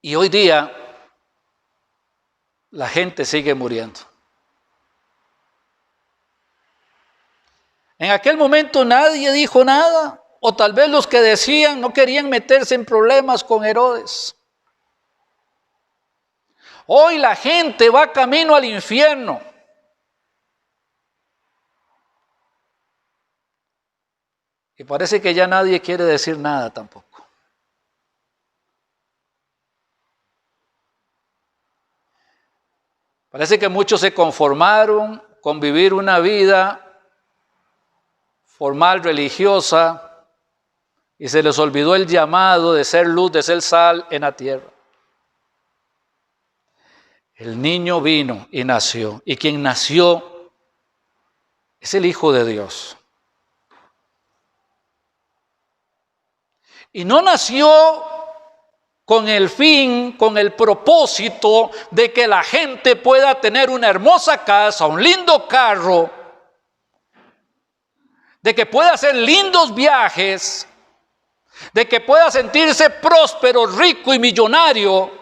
Y hoy día la gente sigue muriendo. En aquel momento nadie dijo nada, o tal vez los que decían no querían meterse en problemas con Herodes. Hoy la gente va camino al infierno. Y parece que ya nadie quiere decir nada tampoco. Parece que muchos se conformaron con vivir una vida formal, religiosa, y se les olvidó el llamado de ser luz, de ser sal en la tierra. El niño vino y nació, y quien nació es el Hijo de Dios. Y no nació con el fin, con el propósito de que la gente pueda tener una hermosa casa, un lindo carro, de que pueda hacer lindos viajes, de que pueda sentirse próspero, rico y millonario.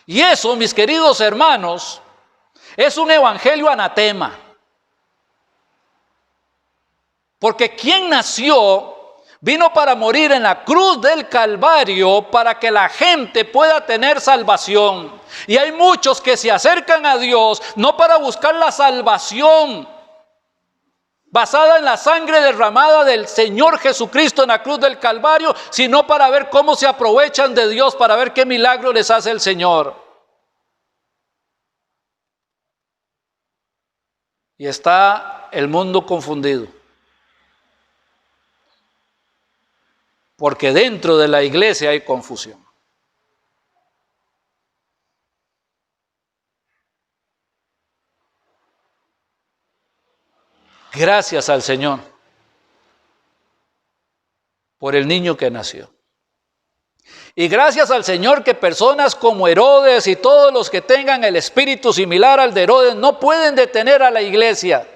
Y eso, mis queridos hermanos, es un evangelio anatema. Porque quien nació vino para morir en la cruz del Calvario para que la gente pueda tener salvación. Y hay muchos que se acercan a Dios no para buscar la salvación basada en la sangre derramada del Señor Jesucristo en la cruz del Calvario, sino para ver cómo se aprovechan de Dios, para ver qué milagro les hace el Señor. Y está el mundo confundido. Porque dentro de la iglesia hay confusión. Gracias al Señor por el niño que nació. Y gracias al Señor que personas como Herodes y todos los que tengan el espíritu similar al de Herodes no pueden detener a la iglesia.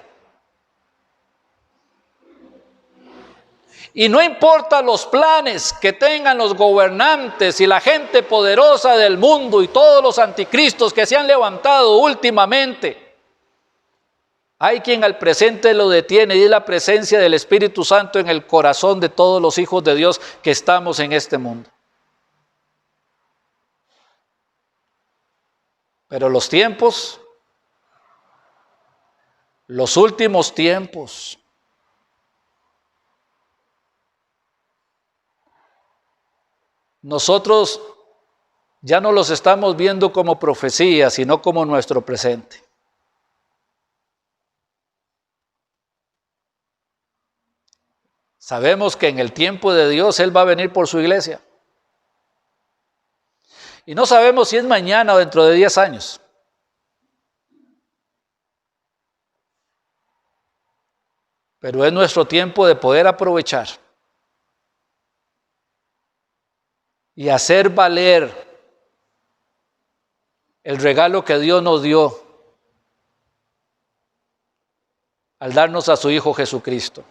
Y no importa los planes que tengan los gobernantes y la gente poderosa del mundo y todos los anticristos que se han levantado últimamente, hay quien al presente lo detiene, y es la presencia del Espíritu Santo en el corazón de todos los hijos de Dios que estamos en este mundo. Pero los tiempos, los últimos tiempos, nosotros ya no los estamos viendo como profecía, sino como nuestro presente. Sabemos que en el tiempo de Dios Él va a venir por su iglesia. Y no sabemos si es mañana o dentro de 10 años. Pero es nuestro tiempo de poder aprovechar y hacer valer el regalo que Dios nos dio al darnos a su Hijo Jesucristo,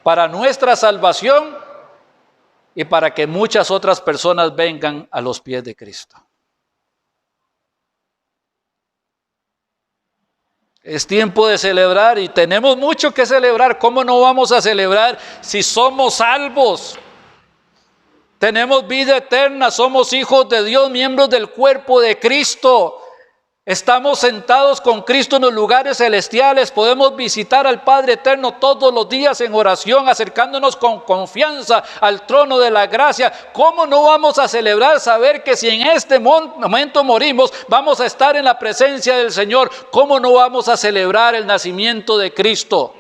para nuestra salvación y para que muchas otras personas vengan a los pies de Cristo. Es tiempo de celebrar y tenemos mucho que celebrar. ¿Cómo no vamos a celebrar si somos salvos? Tenemos vida eterna, somos hijos de Dios, miembros del cuerpo de Cristo. Estamos sentados con Cristo en los lugares celestiales. Podemos visitar al Padre eterno todos los días en oración, acercándonos con confianza al trono de la gracia. ¿Cómo no vamos a celebrar saber que si en este momento morimos, vamos a estar en la presencia del Señor? ¿Cómo no vamos a celebrar el nacimiento de Cristo?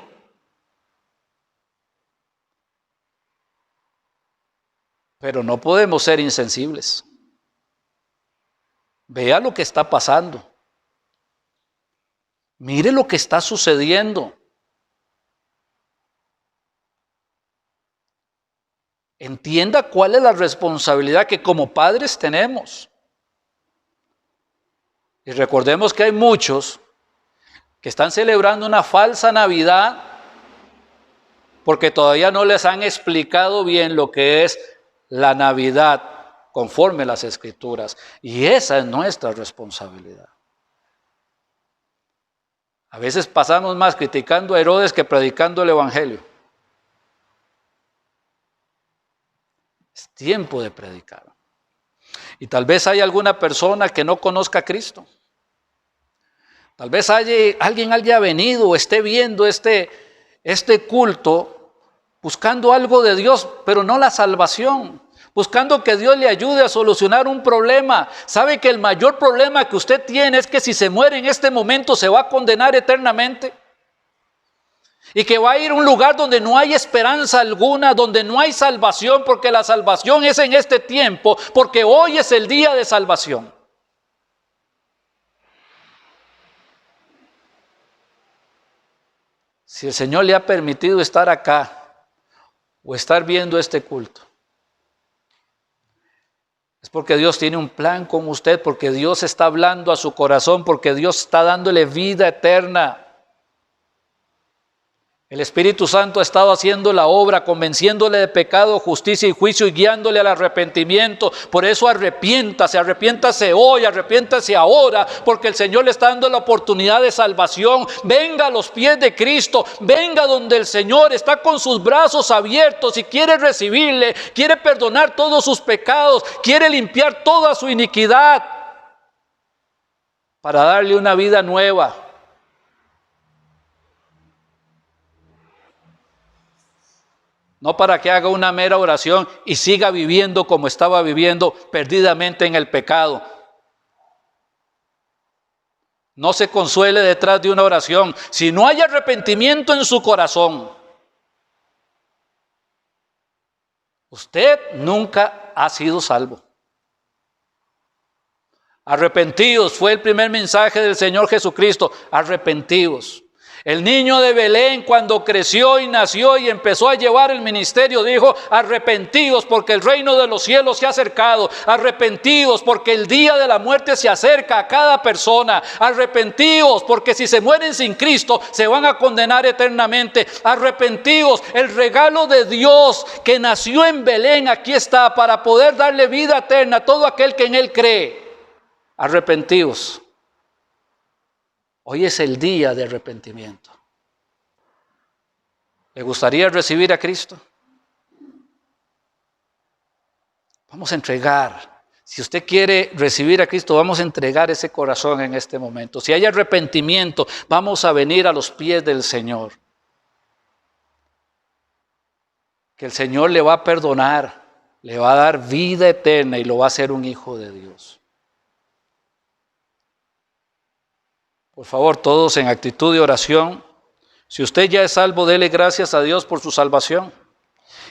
Pero no podemos ser insensibles. Vea lo que está pasando. Mire lo que está sucediendo. Entienda cuál es la responsabilidad que como padres tenemos. Y recordemos que hay muchos que están celebrando una falsa Navidad porque todavía no les han explicado bien lo que es la Navidad conforme a las Escrituras. Y esa es nuestra responsabilidad. A veces pasamos más criticando a Herodes que predicando el Evangelio. Es tiempo de predicar. Y tal vez hay alguna persona que no conozca a Cristo. Tal vez alguien haya venido o esté viendo este culto buscando algo de Dios, pero no la salvación. Buscando que Dios le ayude a solucionar un problema. ¿Sabe que el mayor problema que usted tiene es que si se muere en este momento se va a condenar eternamente? Y que va a ir a un lugar donde no hay esperanza alguna, donde no hay salvación, porque la salvación es en este tiempo, porque hoy es el día de salvación. Si el Señor le ha permitido estar acá, o estar viendo este culto, es porque Dios tiene un plan con usted, porque Dios está hablando a su corazón, porque Dios está dándole vida eterna. El Espíritu Santo ha estado haciendo la obra, convenciéndole de pecado, justicia y juicio y guiándole al arrepentimiento. Por eso arrepiéntase hoy, arrepiéntase ahora, porque el Señor le está dando la oportunidad de salvación. Venga a los pies de Cristo, venga donde el Señor está con sus brazos abiertos y quiere recibirle, quiere perdonar todos sus pecados, quiere limpiar toda su iniquidad para darle una vida nueva. No para que haga una mera oración y siga viviendo como estaba viviendo perdidamente en el pecado. No se consuele detrás de una oración. Si no hay arrepentimiento en su corazón, usted nunca ha sido salvo. Arrepentidos fue el primer mensaje del Señor Jesucristo. Arrepentidos. El niño de Belén, cuando creció y nació y empezó a llevar el ministerio, dijo: arrepentidos porque el reino de los cielos se ha acercado. Arrepentidos porque el día de la muerte se acerca a cada persona. Arrepentidos porque si se mueren sin Cristo se van a condenar eternamente. Arrepentidos, el regalo de Dios que nació en Belén aquí está para poder darle vida eterna a todo aquel que en Él cree. Arrepentidos. Hoy es el día de arrepentimiento. ¿Le gustaría recibir a Cristo? Vamos a entregar. Si usted quiere recibir a Cristo, vamos a entregar ese corazón en este momento. Si hay arrepentimiento, vamos a venir a los pies del Señor. Que el Señor le va a perdonar, le va a dar vida eterna y lo va a hacer un hijo de Dios. Por favor, todos en actitud de oración. Si usted ya es salvo, dele gracias a Dios por su salvación.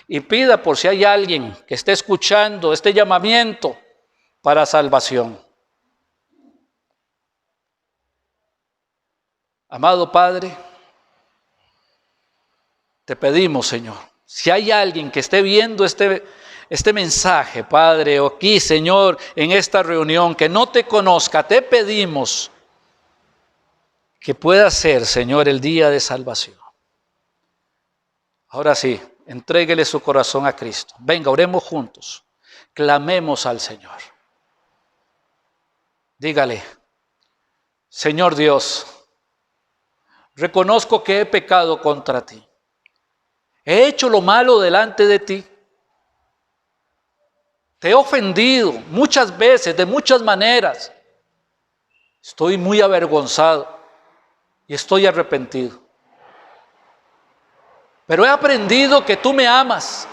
Y pida por si hay alguien que esté escuchando este llamamiento para salvación. Amado Padre, te pedimos, Señor, si hay alguien que esté viendo este mensaje, Padre, o aquí, Señor, en esta reunión, que no te conozca, te pedimos que pueda ser, Señor, el día de salvación. Ahora sí, entréguele su corazón a Cristo. Venga, oremos juntos. Clamemos al Señor. Dígale: Señor Dios, reconozco que he pecado contra ti. He hecho lo malo delante de ti. Te he ofendido muchas veces, de muchas maneras. Estoy muy avergonzado. Y estoy arrepentido. Pero he aprendido que tú me amas,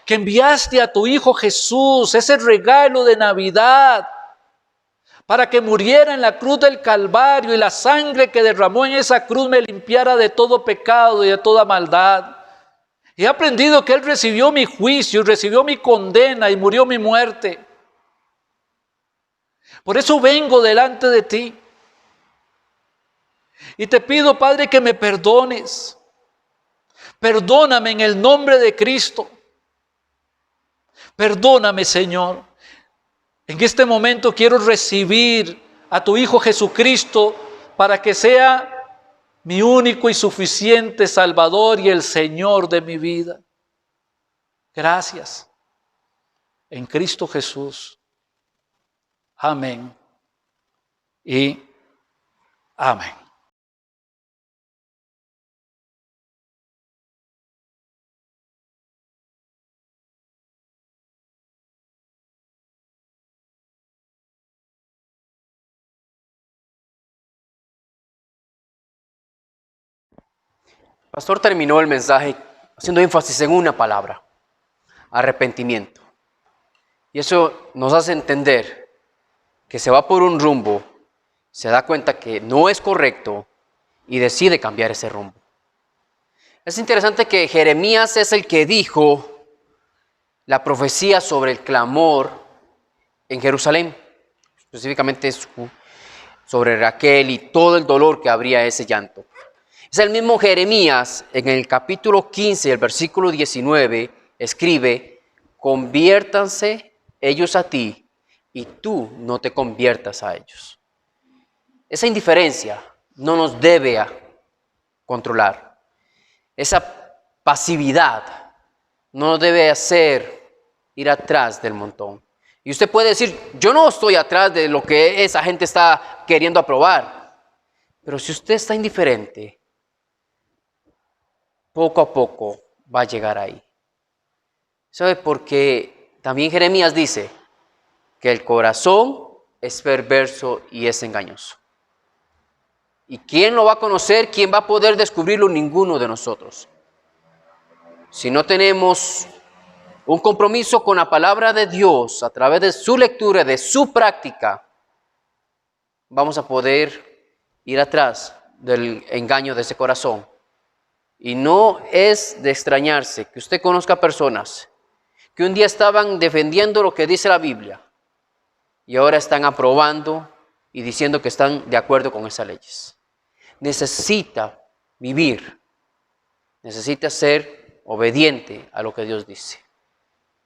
que enviaste a tu Hijo Jesús, ese regalo de Navidad, para que muriera en la cruz del Calvario y la sangre que derramó en esa cruz me limpiara de todo pecado y de toda maldad. He aprendido que Él recibió mi juicio y recibió mi condena y murió mi muerte. Por eso vengo delante de ti. Y te pido, Padre, que me perdones. Perdóname en el nombre de Cristo. Perdóname, Señor. En este momento quiero recibir a tu Hijo Jesucristo para que sea mi único y suficiente Salvador y el Señor de mi vida. Gracias. En Cristo Jesús. Amén. Y amén. Pastor terminó el mensaje haciendo énfasis en una palabra: arrepentimiento. Y eso nos hace entender que se va por un rumbo, se da cuenta que no es correcto y decide cambiar ese rumbo. Es interesante que Jeremías es el que dijo la profecía sobre el clamor en Jerusalén, específicamente sobre Raquel y todo el dolor que habría ese llanto. Es el mismo Jeremías en el capítulo 15, el versículo 19, escribe, conviértanse ellos a ti y tú no te conviertas a ellos. Esa indiferencia no nos debe controlar. Esa pasividad no nos debe hacer ir atrás del montón. Y usted puede decir, yo no estoy atrás de lo que esa gente está queriendo aprobar. Pero si usted está indiferente, poco a poco va a llegar ahí. ¿Sabe? Porque también Jeremías dice que el corazón es perverso y es engañoso. ¿Y quién lo va a conocer? ¿Quién va a poder descubrirlo? Ninguno de nosotros. Si no tenemos un compromiso con la palabra de Dios a través de su lectura, de su práctica, vamos a poder ir atrás del engaño de ese corazón. Y no es de extrañarse que usted conozca personas que un día estaban defendiendo lo que dice la Biblia y ahora están aprobando y diciendo que están de acuerdo con esas leyes. Necesita vivir, necesita ser obediente a lo que Dios dice.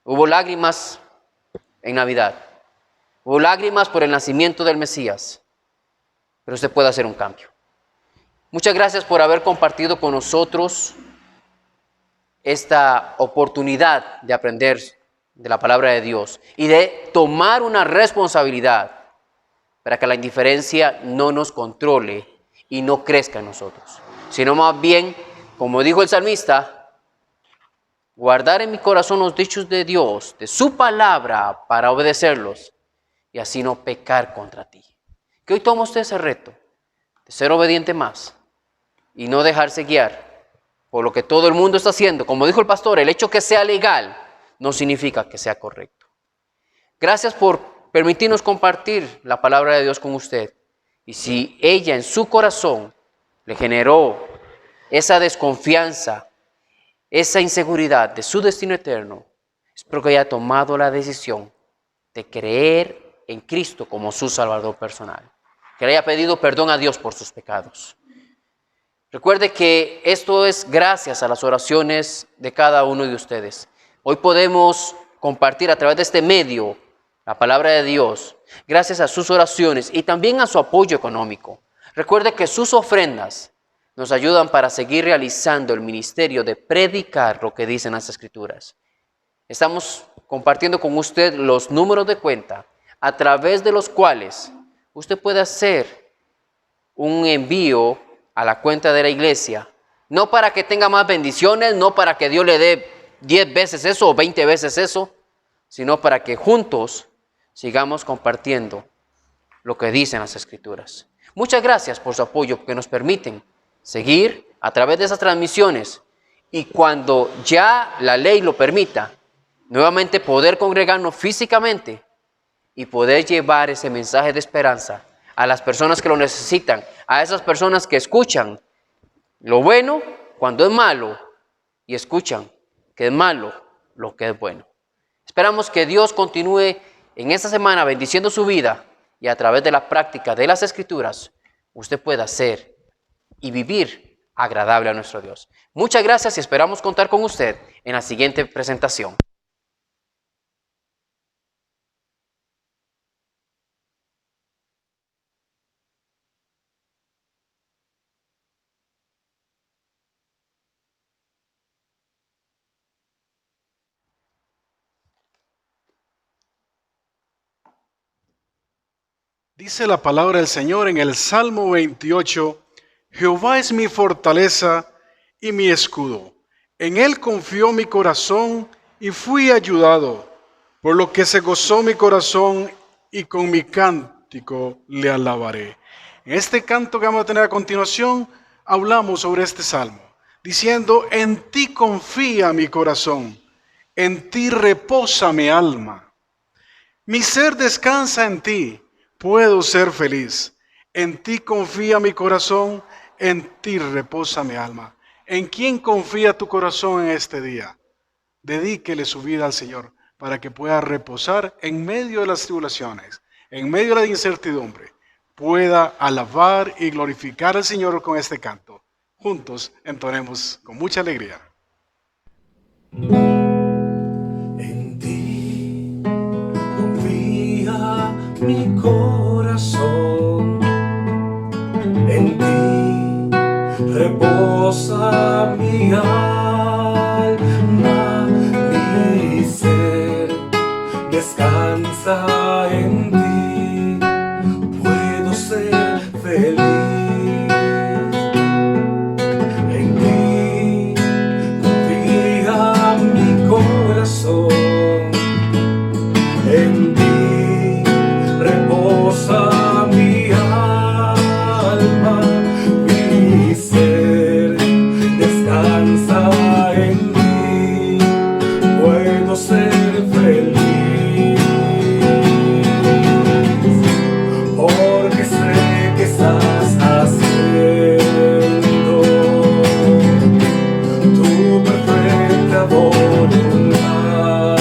Hubo lágrimas en Navidad, hubo lágrimas por el nacimiento del Mesías, pero usted puede hacer un cambio. Muchas gracias por haber compartido con nosotros esta oportunidad de aprender de la palabra de Dios y de tomar una responsabilidad para que la indiferencia no nos controle y no crezca en nosotros, sino más bien, como dijo el salmista, guardar en mi corazón los dichos de Dios, de su palabra, para obedecerlos y así no pecar contra ti. Que hoy toma usted ese reto de ser obediente más y no dejarse guiar por lo que todo el mundo está haciendo. Como dijo el pastor, el hecho que sea legal no significa que sea correcto. Gracias por permitirnos compartir la palabra de Dios con usted. Y si ella en su corazón le generó esa desconfianza, esa inseguridad de su destino eterno, espero que haya tomado la decisión de creer en Cristo como su Salvador personal. Que le haya pedido perdón a Dios por sus pecados. Recuerde que esto es gracias a las oraciones de cada uno de ustedes. Hoy podemos compartir a través de este medio la palabra de Dios, gracias a sus oraciones y también a su apoyo económico. Recuerde que sus ofrendas nos ayudan para seguir realizando el ministerio de predicar lo que dicen las Escrituras. Estamos compartiendo con usted los números de cuenta a través de los cuales usted puede hacer un envío a la cuenta de la iglesia, no para que tenga más bendiciones, no para que Dios le dé 10 veces eso o 20 veces eso, sino para que juntos sigamos compartiendo lo que dicen las Escrituras. Muchas gracias por su apoyo, que nos permiten seguir a través de esas transmisiones y cuando ya la ley lo permita, nuevamente poder congregarnos físicamente y poder llevar ese mensaje de esperanza a las personas que lo necesitan, a esas personas que escuchan lo bueno cuando es malo y escuchan que es malo lo que es bueno. Esperamos que Dios continúe en esta semana bendiciendo su vida y a través de la práctica de las Escrituras usted pueda ser y vivir agradable a nuestro Dios. Muchas gracias y esperamos contar con usted en la siguiente presentación. Dice la palabra del Señor en el Salmo 28, Jehová es mi fortaleza y mi escudo. En él confió mi corazón y fui ayudado, por lo que se gozó mi corazón y con mi cántico le alabaré. En este canto que vamos a tener a continuación, hablamos sobre este salmo, diciendo, en ti confía mi corazón, en ti reposa mi alma. Mi ser descansa en ti. Puedo ser feliz. En ti confía mi corazón, en ti reposa mi alma. ¿En quién confía tu corazón en este día? Dedíquele su vida al Señor para que pueda reposar en medio de las tribulaciones, en medio de la incertidumbre. Pueda alabar y glorificar al Señor con este canto. juntos entonemos con mucha alegría. En ti confía mi corazón, en ti reposa mi alma, mi ser descansa en ti, puedo ser feliz. En ti confía mi corazón, en ti reposa mi alma, mi ser descansa en ti, puedo ser feliz. Porque sé que estás haciendo tu perfecta voluntad.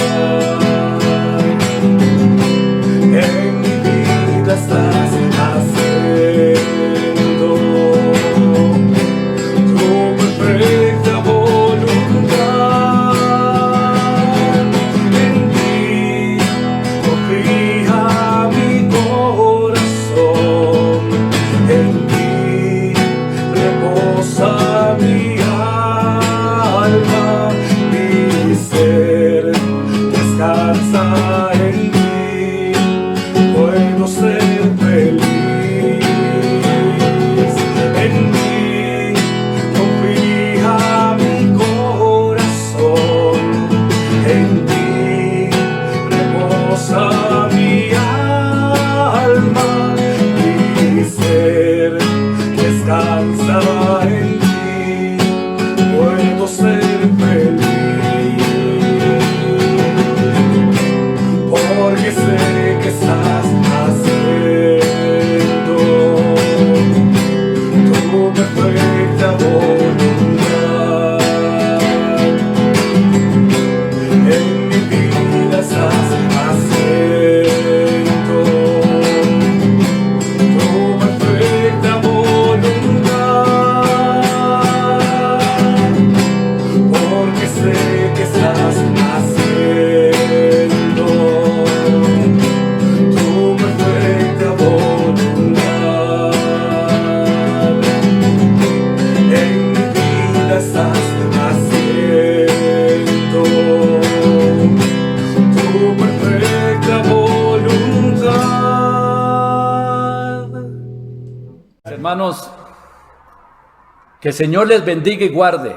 En mi vida estás haciendo tu perfecta voluntad. En ti confía mi corazón, en ti reposa mi alma, mi ser descansa en ti, puedo ser feliz. En ti confía mi corazón, en ti reposa mi alma, mi ser descansa en ti, puedo ser feliz. Porque sé que estás haciendo tu perfecta voluntad. En mi vida estás haciendo tu perfecta voluntad. Porque sé que estás haciendo tu perfecta voluntad. En mi vida estás haciendo tu perfecta voluntad. Hermanos, que el Señor les bendiga y guarde.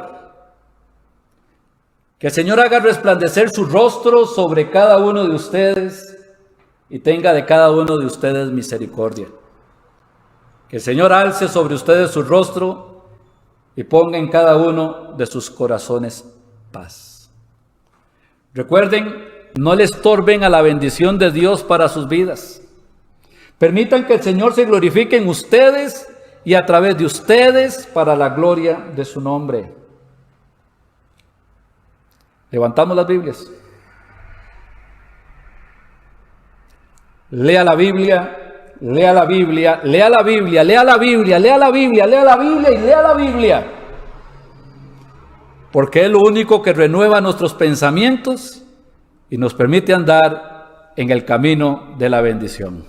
Que el Señor haga resplandecer su rostro sobre cada uno de ustedes y tenga de cada uno de ustedes misericordia. Que el Señor alce sobre ustedes su rostro y ponga en cada uno de sus corazones paz. Recuerden, no le estorben a la bendición de Dios para sus vidas. Permitan que el Señor se glorifique en ustedes y a través de ustedes para la gloria de su nombre. Levantamos las Biblias. Lea la Biblia, lea la Biblia, lea la Biblia, lea la Biblia, lea la Biblia, lea la Biblia y lea la Biblia. Porque es lo único que renueva nuestros pensamientos y nos permite andar en el camino de la bendición.